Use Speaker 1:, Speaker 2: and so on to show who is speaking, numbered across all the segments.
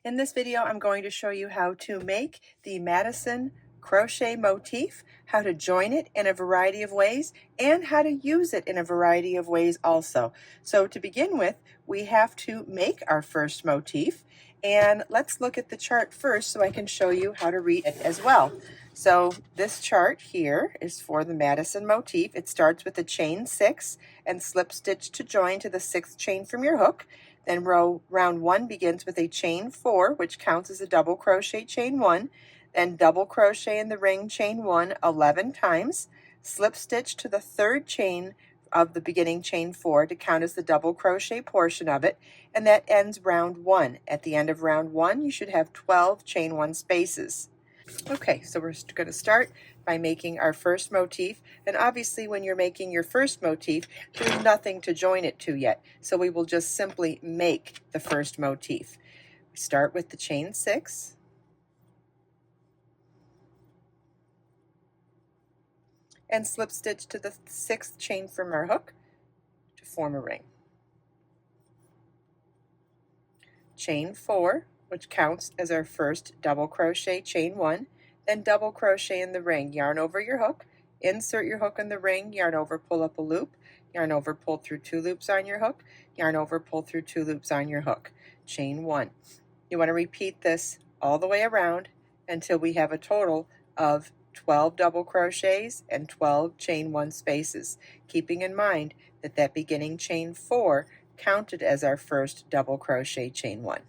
Speaker 1: In this video, I'm going to show you how to make the Madison crochet motif, how to join it in a variety of ways, and how to use it in a variety of ways also. So to begin with, we have to make our first motif, and let's look at the chart first so I can show you how to read it as well. So this chart here is for the Madison motif. It starts with a chain 6 and slip stitch to join to the 6th chain from your hook. Then round 1 begins with a chain 4, which counts as a double crochet chain 1, then double crochet in the ring chain 1 11 times, slip stitch to the 3rd chain of the beginning chain 4 to count as the double crochet portion of it, and that ends round 1. At the end of round 1, you should have 12 chain 1 spaces. Okay, so we're going to start by making our first motif, and obviously when you're making your first motif, there's nothing to join it to yet, so we will just simply make the first motif. We start with the chain 6, and slip stitch to the 6th chain from our hook to form a ring. Chain 4, which counts as our first double crochet chain 1, then double crochet in the ring, yarn over your hook, insert your hook in the ring, yarn over, pull up a loop, yarn over, pull through 2 loops on your hook, yarn over, pull through 2 loops on your hook, chain 1. You want to repeat this all the way around until we have a total of 12 double crochets and 12 chain 1 spaces, keeping in mind that that beginning chain 4 counted as our first double crochet chain 1.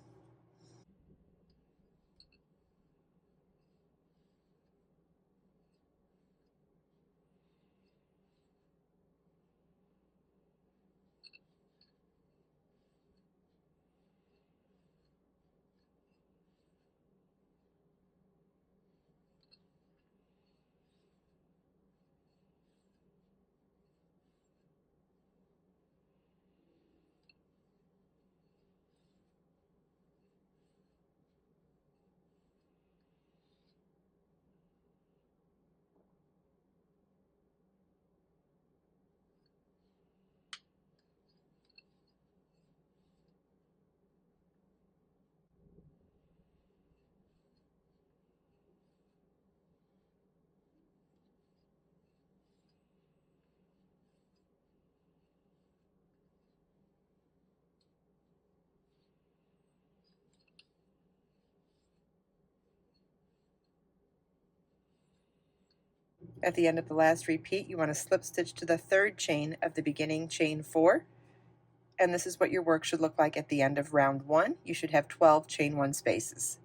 Speaker 1: At the end of the last repeat, you want to slip stitch to the 3rd chain of the beginning chain 4, and this is what your work should look like at the end of round 1. You should have 12 chain 1 spaces.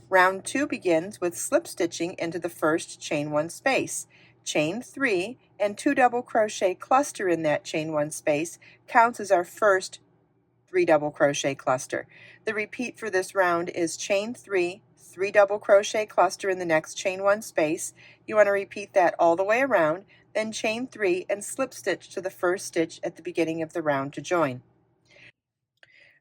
Speaker 1: Round 2 begins with slip stitching into the first chain 1 space. Chain 3 and 2 double crochet cluster in that chain 1 space counts as our first 3 double crochet cluster. The repeat for this round is chain 3, 3 double crochet cluster in the next chain 1 space. You want to repeat that all the way around, then chain 3 and slip stitch to the first stitch at the beginning of the round to join.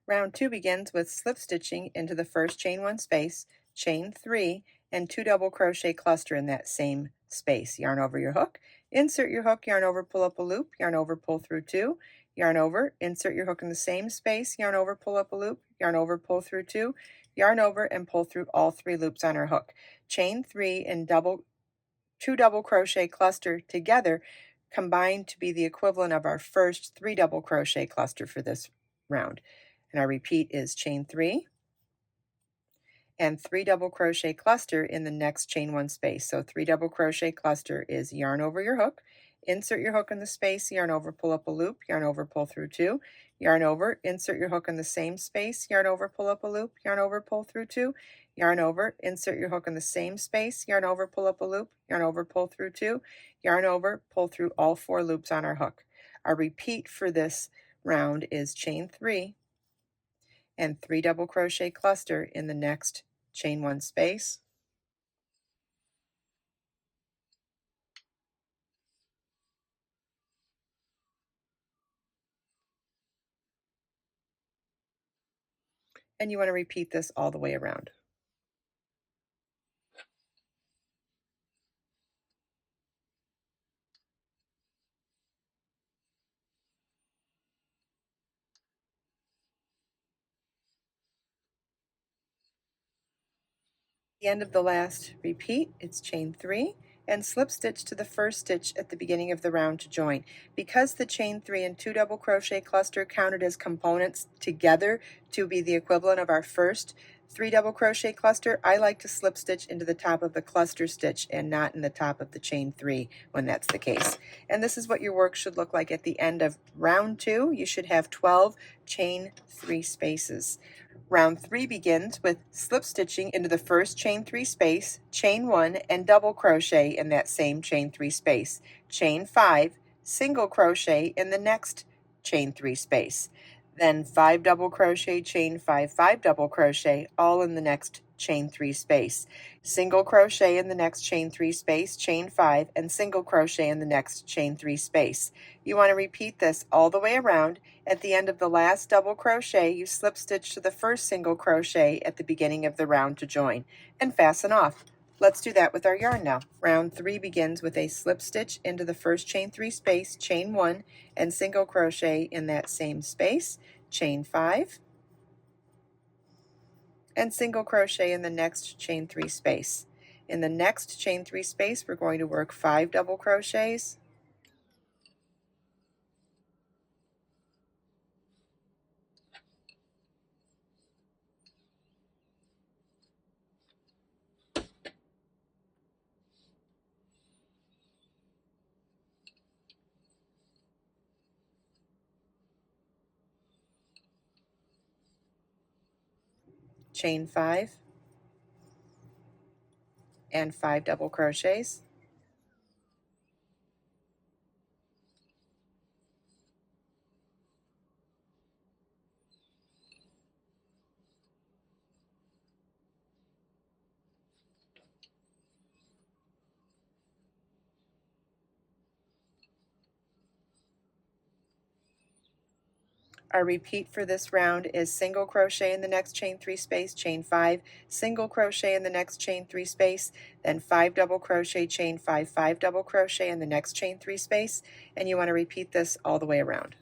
Speaker 1: Round 2 begins with slip stitching into the first chain 1 space, chain 3, and 2 double crochet cluster in that same space. Yarn over your hook, insert your hook, yarn over, pull up a loop, yarn over, pull through 2, yarn over, insert your hook in the same space, yarn over, pull up a loop, yarn over, pull through 2, yarn over, and pull through all 3 loops on our hook. Chain 3 and 2 double crochet cluster together combine to be the equivalent of our first 3 double crochet cluster for this round. And our repeat is chain 3 and 3 double crochet cluster in the next chain 1 space. So 3 double crochet cluster is yarn over your hook, insert your hook in the space, yarn over, pull up a loop, yarn over, pull through 2, yarn over, insert your hook in the same space, yarn over, pull up a loop, yarn over, pull through 2, yarn over, insert your hook in the same space, yarn over, pull up a loop, yarn over, pull through 2, yarn over, pull through all 4 loops on our hook. Our repeat for this round is chain 3 and 3 double crochet cluster in the next chain 1 space, and you want to repeat this all the way around. the end of the last repeat, it's chain 3 and slip stitch to the first stitch at the beginning of the round to join. Because the chain 3 and 2 double crochet cluster counted as components together to be the equivalent of our first 3 double crochet cluster, I like to slip stitch into the top of the cluster stitch and not in the top of the chain 3 when that's the case. And this is what your work should look like at the end of round 2. You should have 12 chain 3 spaces. Round 3 begins with slip stitching into the first chain 3 space, chain 1, and double crochet in that same chain 3 space. Chain 5, single crochet in the next chain 3 space. Then 5 double crochet, chain 5, 5 double crochet, all in the next chain 3 space. Single crochet in the next chain 3 space, chain 5, and single crochet in the next chain 3 space. You want to repeat this all the way around. At the end of the last double crochet, you slip stitch to the first single crochet at the beginning of the round to join, and fasten off. Let's do that with our yarn now. Round 3 begins with a slip stitch into the first chain 3 space, chain 1, and single crochet in that same space, chain 5, and single crochet in the next chain 3 space. In the next chain 3 space, we're going to work 5 double crochets, chain 5, and 5 double crochets. Our repeat for this round is single crochet in the next chain 3 space, chain 5, single crochet in the next chain 3 space, then 5 double crochet, chain 5, 5 double crochet in the next chain 3 space, and you want to repeat this all the way around.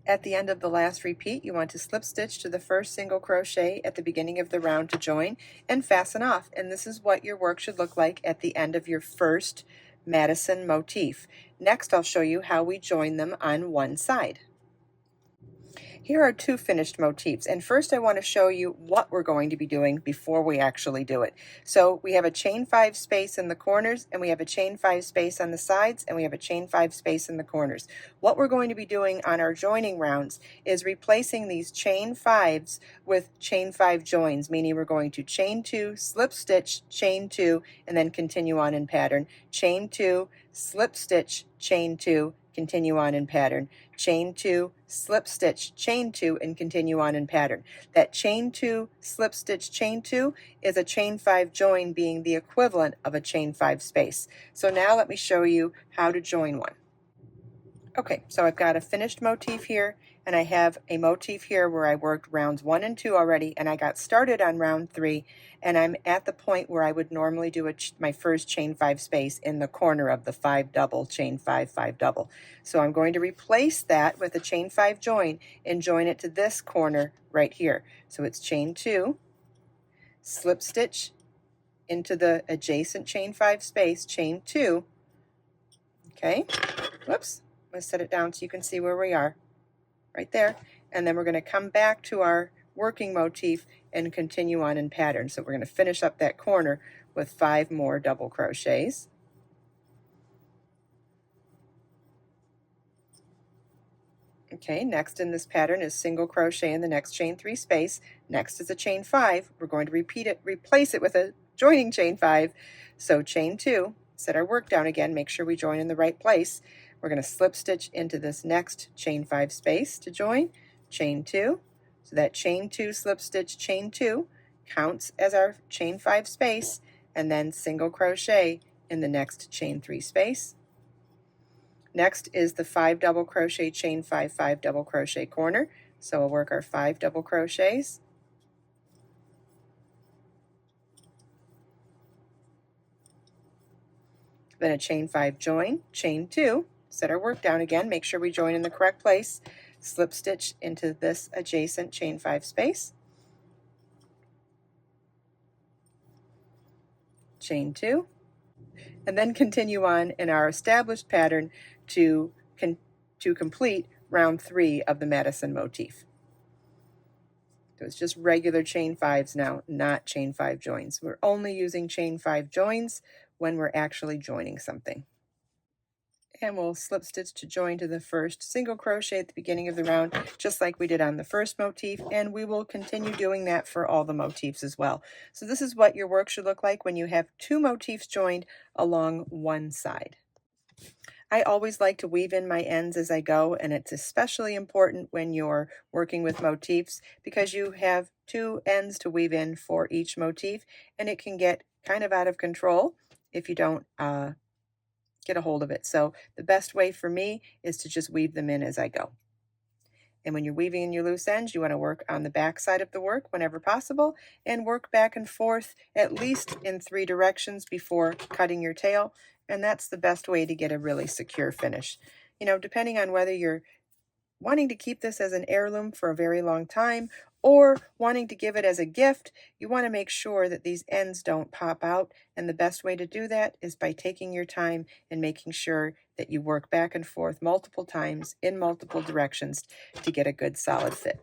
Speaker 1: At the end of the last repeat, you want to slip stitch to the first single crochet at the beginning of the round to join and fasten off. And this is what your work should look like at the end of your first Madison motif. Next, I'll show you how we join them on one side. Here are 2 finished motifs, and first I want to show you what we're going to be doing before we actually do it. So we have a chain 5 space in the corners, and we have a chain 5 space on the sides, and we have a chain 5 space in the corners. What we're going to be doing on our joining rounds is replacing these chain 5s with chain 5 joins, meaning we're going to chain 2, slip stitch, chain 2, and then continue on in pattern. Chain 2, slip stitch, chain 2, continue on in pattern. Chain 2, slip stitch, chain 2, and continue on in pattern. That chain 2, slip stitch, chain 2 is a chain 5 join, being the equivalent of a chain 5 space. So now let me show you how to join one. Okay, so I've got a finished motif here, and I have a motif here where I worked rounds 1 and 2 already, and I got started on round 3, and I'm at the point where I would normally do my first chain 5 space in the corner of the 5 double, chain 5, 5 double. So I'm going to replace that with a chain 5 join and join it to this corner right here. So it's chain 2, slip stitch into the adjacent chain 5 space, chain 2, okay, whoops, I'm going to set it down so you can see where we are. right there, and then we're going to come back to our working motif and continue on in pattern. So we're going to finish up that corner with 5 more double crochets. Okay, next in this pattern is single crochet in the next chain 3 space. Next is a chain 5. We're going to replace it with a joining chain 5. So chain 2, set our work down again, make sure we join in the right place. We're going to slip stitch into this next chain 5 space to join, chain 2. So that chain 2 slip stitch chain 2 counts as our chain 5 space, and then single crochet in the next chain 3 space. Next is the 5 double crochet chain 5 5 double crochet corner. So we'll work our 5 double crochets. Then a chain 5 join, chain 2, set our work down again, make sure we join in the correct place, slip stitch into this adjacent chain 5 space, chain 2, and then continue on in our established pattern to complete round 3 of the Madison motif. So it's just regular chain 5s now, not chain 5 joins. We're only using chain 5 joins when we're actually joining something. And we'll slip stitch to join to the first single crochet at the beginning of the round, just like we did on the first motif, and we will continue doing that for all the motifs as well. So this is what your work should look like when you have 2 motifs joined along one side. I always like to weave in my ends as I go, and it's especially important when you're working with motifs because you have 2 ends to weave in for each motif, and it can get kind of out of control if you don't get a hold of it. So the best way for me is to just weave them in as I go. And when you're weaving in your loose ends, you want to work on the back side of the work whenever possible and work back and forth at least in 3 directions before cutting your tail. And that's the best way to get a really secure finish. You know, depending on whether you're wanting to keep this as an heirloom for a very long time or wanting to give it as a gift, you want to make sure that these ends don't pop out. And the best way to do that is by taking your time and making sure that you work back and forth multiple times in multiple directions to get a good solid fit.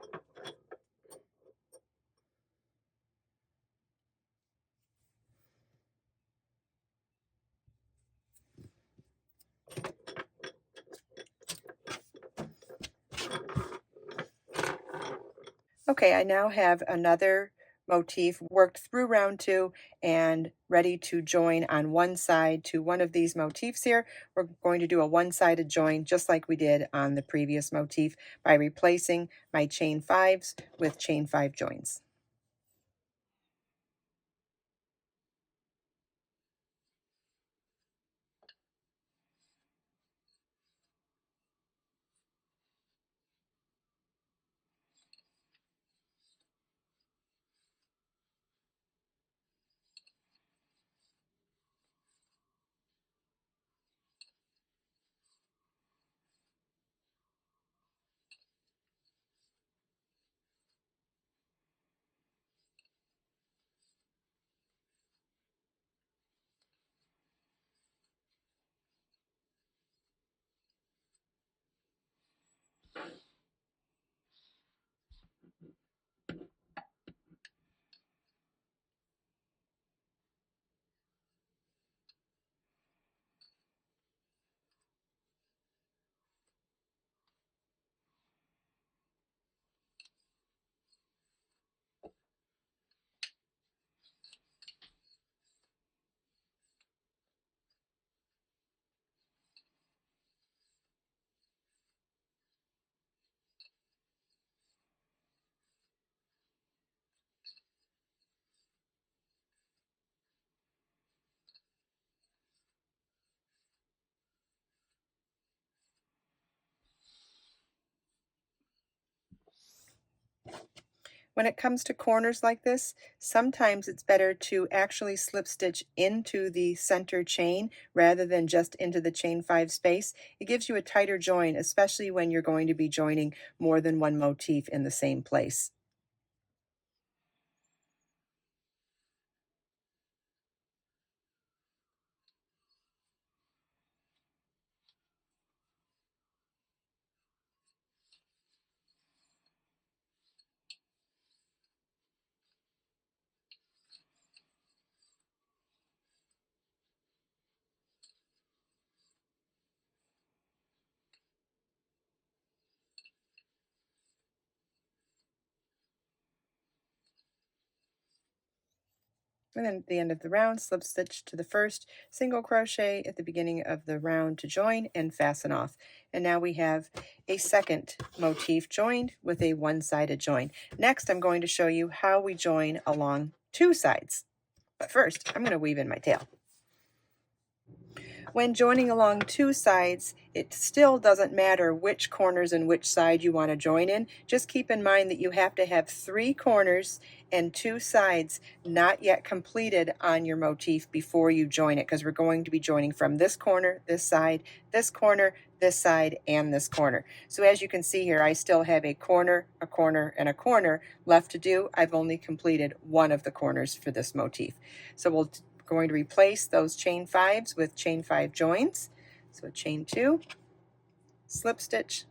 Speaker 1: Okay, I now have another motif worked through round 2 and ready to join on one side to one of these motifs here. We're going to do a one-sided join just like we did on the previous motif by replacing my chain 5s with chain 5 joins. When it comes to corners like this, sometimes it's better to actually slip stitch into the center chain rather than just into the chain 5 space. It gives you a tighter join, especially when you're going to be joining more than one motif in the same place. And then at the end of the round, slip stitch to the first, single crochet at the beginning of the round to join and fasten off. And now we have a second motif joined with a one-sided join. Next, I'm going to show you how we join along two sides. But first, I'm going to weave in my tail. When joining along two sides, it still doesn't matter which corners and which side you want to join in. Just keep in mind that you have to have 3 corners and 2 sides not yet completed on your motif before you join it, because we're going to be joining from this corner, this side, this corner, this side, and this corner. So as you can see here, I still have a corner, and a corner left to do. I've only completed one of the corners for this motif. So we'll going to replace those chain 5s with chain 5 joins. So a chain 2, slip stitch,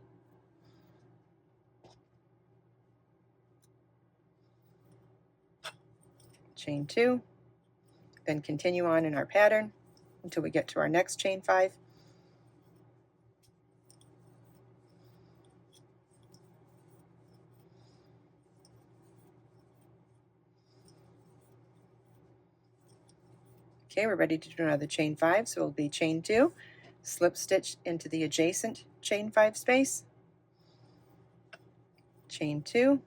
Speaker 1: chain 2, then continue on in our pattern until we get to our next chain 5. Okay, we're ready to do another chain 5, so it'll be chain 2, slip stitch into the adjacent chain 5 space, chain 2,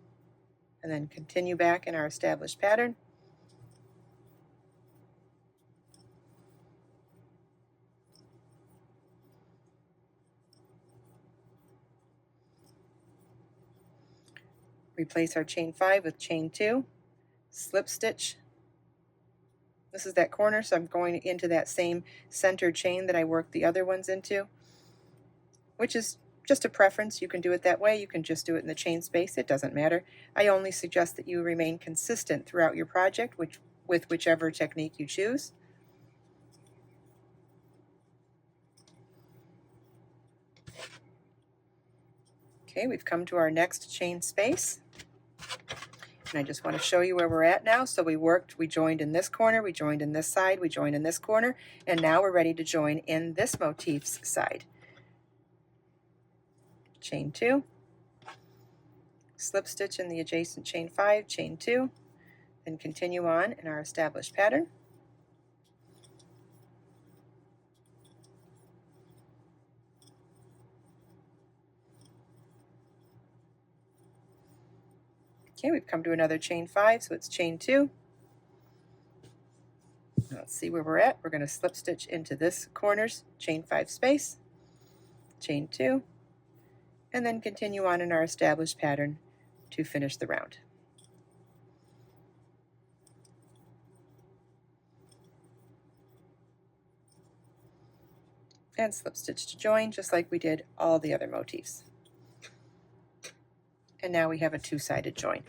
Speaker 1: and then continue back in our established pattern. Replace our chain 5 with chain 2, slip stitch. This is that corner, so I'm going into that same center chain that I worked the other ones into, which is just a preference. You can do it that way. You can just do it in the chain space. It doesn't matter. I only suggest that you remain consistent throughout your project, with whichever technique you choose. Okay, we've come to our next chain space. And I just want to show you where we're at now. So we joined in this corner, we joined in this side, we joined in this corner, and now we're ready to join in this motif's side. Chain 2, slip stitch in the adjacent chain 5, chain 2, then continue on in our established pattern. Okay, we've come to another chain 5, so it's chain 2. Now let's see where we're at. We're going to slip stitch into this corner's chain 5 space, chain 2, and then continue on in our established pattern to finish the round. And slip stitch to join, just like we did all the other motifs. And now we have a two-sided join.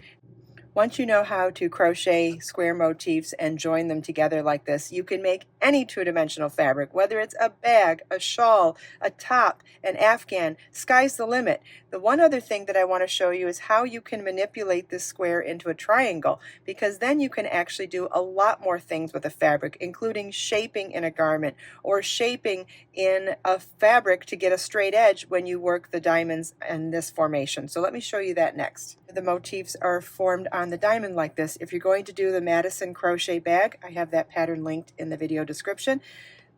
Speaker 1: Once you know how to crochet square motifs and join them together like this, you can make any two-dimensional fabric, whether it's a bag, a shawl, a top, an afghan. Sky's the limit. The one other thing that I want to show you is how you can manipulate this square into a triangle, because then you can actually do a lot more things with a fabric, including shaping in a garment or shaping in a fabric to get a straight edge when you work the diamonds in this formation. So let me show you that next. The motifs are formed on the diamond like this. If you're going to do the Madison crochet bag, I have that pattern linked in the video description.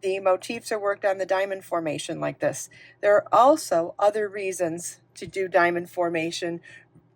Speaker 1: The motifs are worked on the diamond formation like this. There are also other reasons to do diamond formation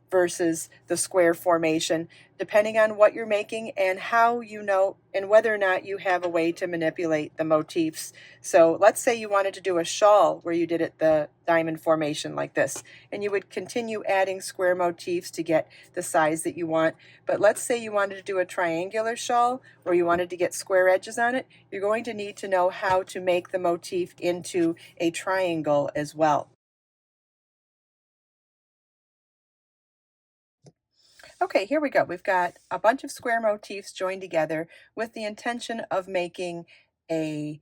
Speaker 1: versus the square formation, depending on what you're making and how you know and whether or not you have a way to manipulate the motifs. So let's say you wanted to do a shawl where you did it the diamond formation like this, and you would continue adding square motifs to get the size that you want. But let's say you wanted to do a triangular shawl or you wanted to get square edges on it, you're going to need to know how to make the motif into a triangle as well. Okay, here we go. We've got a bunch of square motifs joined together with the intention of making a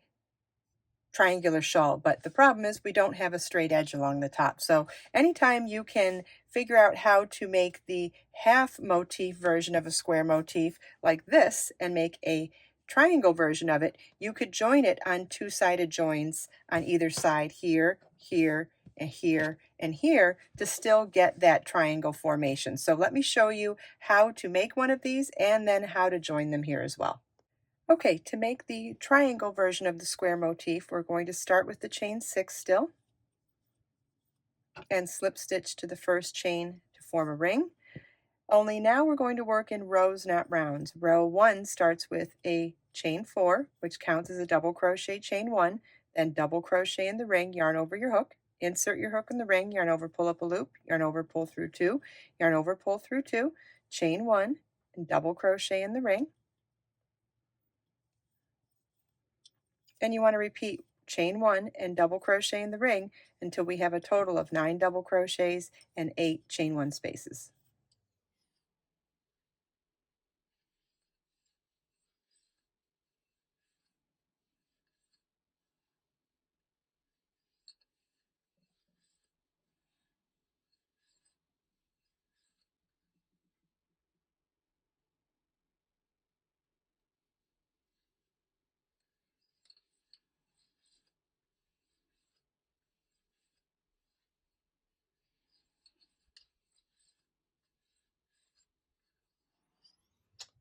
Speaker 1: triangular shawl, but the problem is we don't have a straight edge along the top. So anytime you can figure out how to make the half motif version of a square motif like this and make a triangle version of it, you could join it on two-sided joins on either side, here, here, and here, and here, to still get that triangle formation. So let me show you how to make one of these and then how to join them here as well. Okay, to make the triangle version of the square motif, we're going to start with the chain 6 still and slip stitch to the first chain to form a ring. Only now we're going to work in rows, not rounds. Row 1 starts with a chain 4, which counts as a double crochet chain 1, then double crochet in the ring, yarn over your hook, insert your hook in the ring, yarn over, pull up a loop, yarn over, pull through 2, yarn over, pull through 2, chain 1, and double crochet in the ring. And you want to repeat chain 1 and double crochet in the ring until we have a total of 9 double crochets and 8 chain 1 spaces.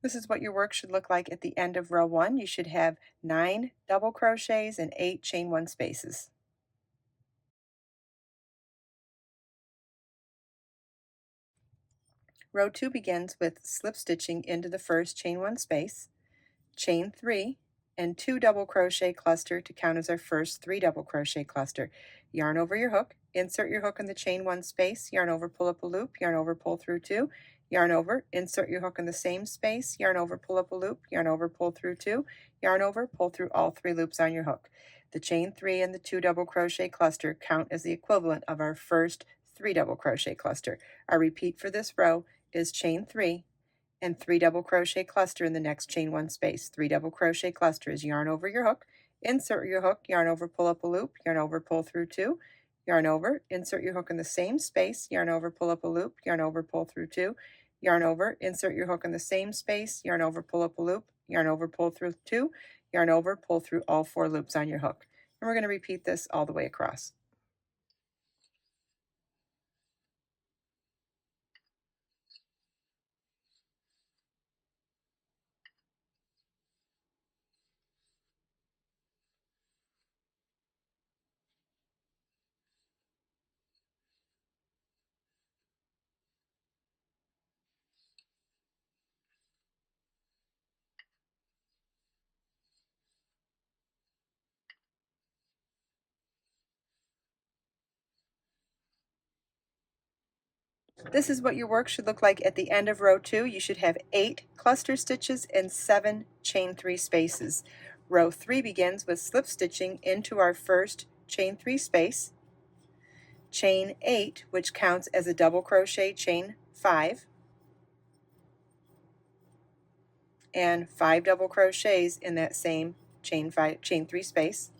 Speaker 1: This is what your work should look like at the end of row 1. You should have 9 double crochets and 8 chain 1 spaces. Row 2 begins with slip stitching into the first chain 1 space, chain 3, and 2 double crochet cluster to count as our first 3 double crochet cluster. Yarn over your hook, insert your hook in the chain 1 space, yarn over, pull up a loop, yarn over, pull through 2, yarn over, insert your hook in the same space, yarn over, pull up a loop, yarn over, pull through 2, yarn over, pull through all 3 loops on your hook. The chain 3 and the 2 double crochet cluster count as the equivalent of our first 3 double crochet cluster. Our repeat for this row is chain 3 and 3 double crochet cluster in the next chain 1 space. 3 double crochet cluster is yarn over your hook, insert your hook, yarn over, pull up a loop, yarn over, pull through 2, yarn over, insert your hook in the same space, yarn over, pull up a loop, yarn over, pull through 2, yarn over, insert your hook in the same space, yarn over, pull up a loop, yarn over, pull through 2, yarn over, pull through all 4 loops on your hook. And we're going to repeat this all the way across. This is what your work should look like at the end of row 2. You should have 8 cluster stitches and 7 chain 3 spaces. Row 3 begins with slip stitching into our first chain 3 space, chain 8, which counts as a double crochet chain 5, and 5 double crochets in that same chain 3 space.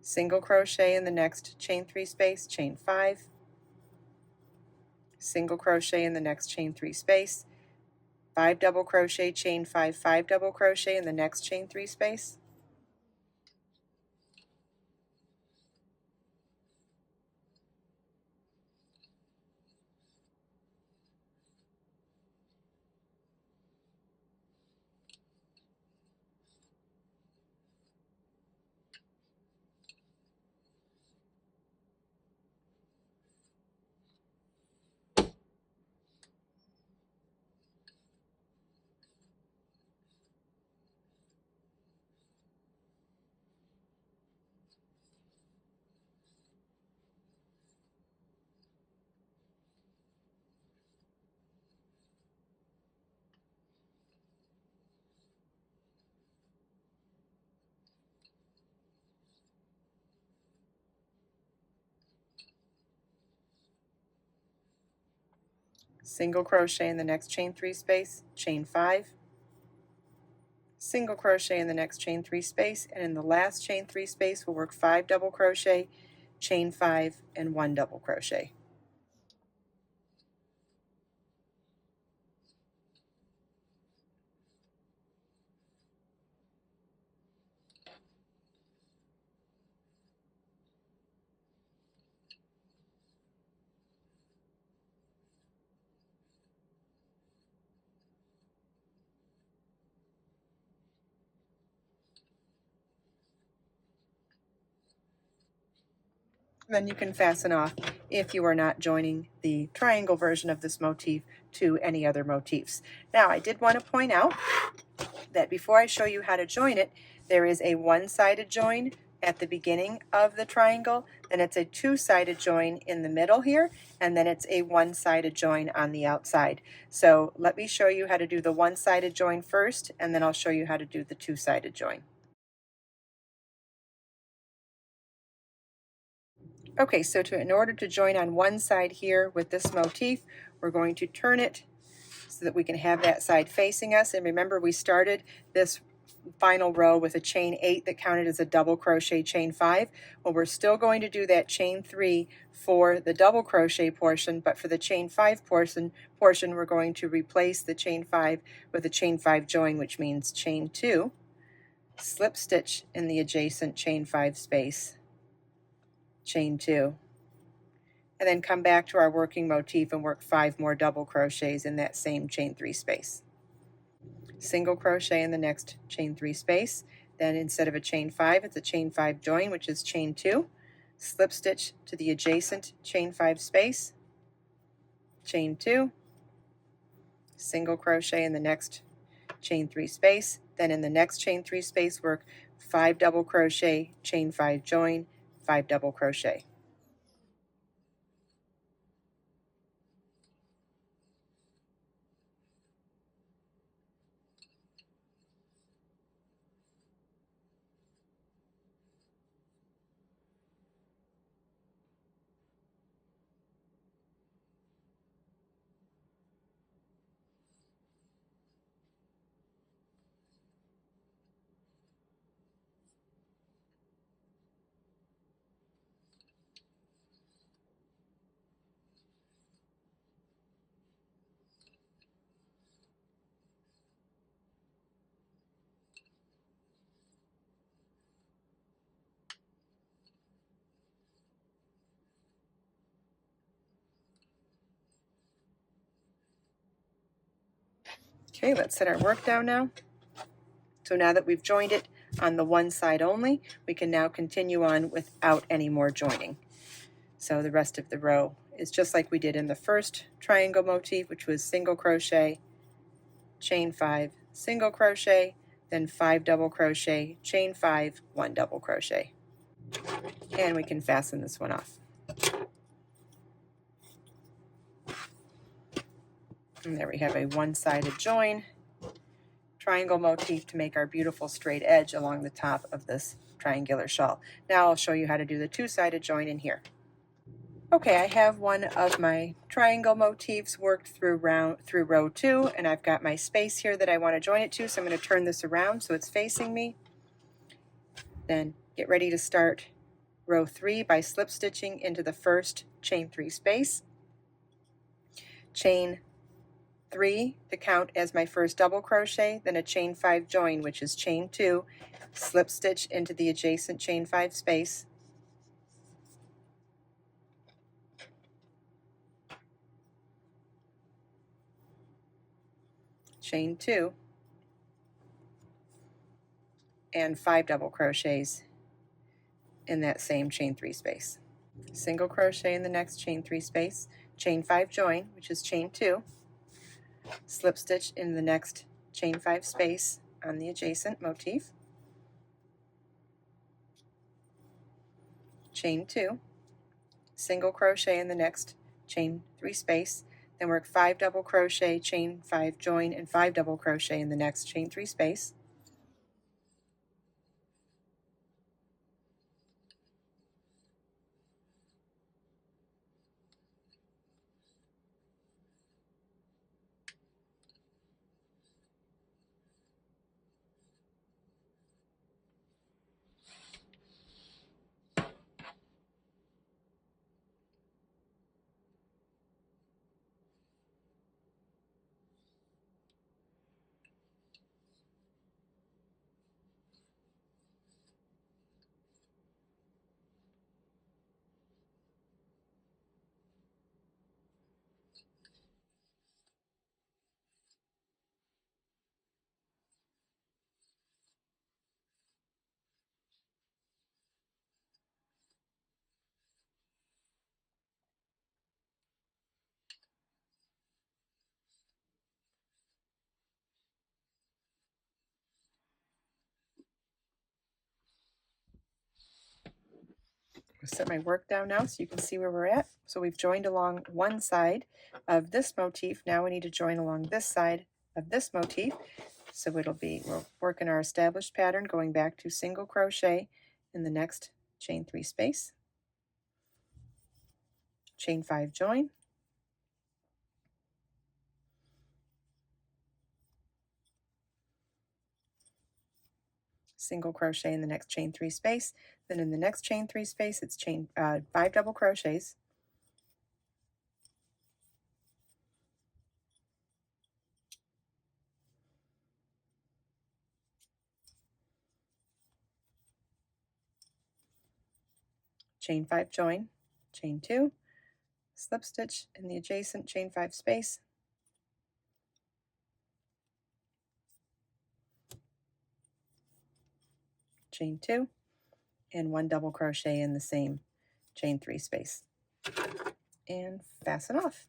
Speaker 1: Single crochet in the next chain 3 space, chain 5, single crochet in the next chain 3 space, 5 double crochet, chain 5, 5 double crochet in the next chain 3 space, single crochet in the next chain 3 space, chain 5, single crochet in the next chain 3 space, and in the last chain 3 space we'll work 5 double crochet, chain 5, and 1 double crochet. Then you can fasten off if you are not joining the triangle version of this motif to any other motifs. Now, I did want to point out that before I show you how to join it, there is a one-sided join at the beginning of the triangle, then it's a two-sided join in the middle here, and then it's a one-sided join on the outside. So let me show you how to do the one-sided join first, and then I'll show you how to do the two-sided join. Okay, so in order to join on one side here with this motif, we're going to turn it so that we can have that side facing us. And remember, we started this final row with a chain 8 that counted as a double crochet chain 5. Well, we're still going to do that chain 3 for the double crochet portion, but for the chain 5 portion we're going to replace the chain 5 with a chain 5 join, which means chain 2, slip stitch in the adjacent chain 5 space, chain 2, and then come back to our working motif and work 5 more double crochets in that same chain 3 space. Single crochet in the next chain 3 space, then instead of a chain 5 it's a chain 5 join, which is chain 2, slip stitch to the adjacent chain 5 space, chain 2, single crochet in the next chain 3 space, then in the next chain 3 space work 5 double crochet, chain 5 join, 5 double crochet. Okay, let's set our work down now. So now that we've joined it on the one side only, we can now continue on without any more joining. So the rest of the row is just like we did in the first triangle motif, which was single crochet, chain 5, single crochet, then 5 double crochet, chain 5, 1 double crochet. And we can fasten this one off. And there we have a one-sided join triangle motif to make our beautiful straight edge along the top of this triangular shawl. Now I'll show you how to do the two-sided join in here. Okay, I have one of my triangle motifs worked through row 2, and I've got my space here that I want to join it to, so I'm going to turn this around so it's facing me. Then get ready to start row 3 by slip stitching into the first chain 3 space, chain 3 to count as my first double crochet, then a chain 5 join, which is chain 2, slip stitch into the adjacent chain 5 space, chain 2, and 5 double crochets in that same chain 3 space. Single crochet in the next chain 3 space, chain 5 join, which is chain 2, slip stitch in the next chain 5 space on the adjacent motif, chain 2, single crochet in the next chain 3 space, then work 5 double crochet, chain 5 join, and 5 double crochet in the next chain 3 space, Set my work down now so you can see where we're at. So we've joined along one side of this motif. Now we need to join along this side of this motif. So it'll be, we're working our established pattern, going back to single crochet in the next chain 3 space, chain 5 join, single crochet in the next chain 3 space. Then in the next chain 3 space, it's 5 double crochets, chain 5 join, chain 2, slip stitch in the adjacent chain 5 space, chain 2, and 1 double crochet in the same chain 3 space, and fasten off.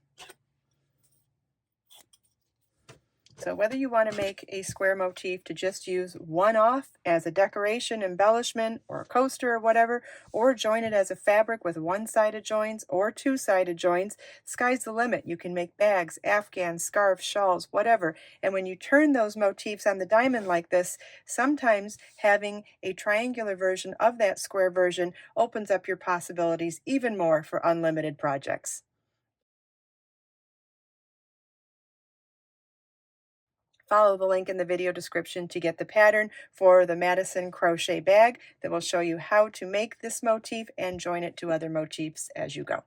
Speaker 1: So whether you want to make a square motif to just use one off as a decoration, embellishment, or a coaster or whatever, or join it as a fabric with one-sided joins or two-sided joins, sky's the limit. You can make bags, afghans, scarves, shawls, whatever. And when you turn those motifs on the diamond like this, sometimes having a triangular version of that square version opens up your possibilities even more for unlimited projects. Follow the link in the video description to get the pattern for the Madison crochet bag that will show you how to make this motif and join it to other motifs as you go.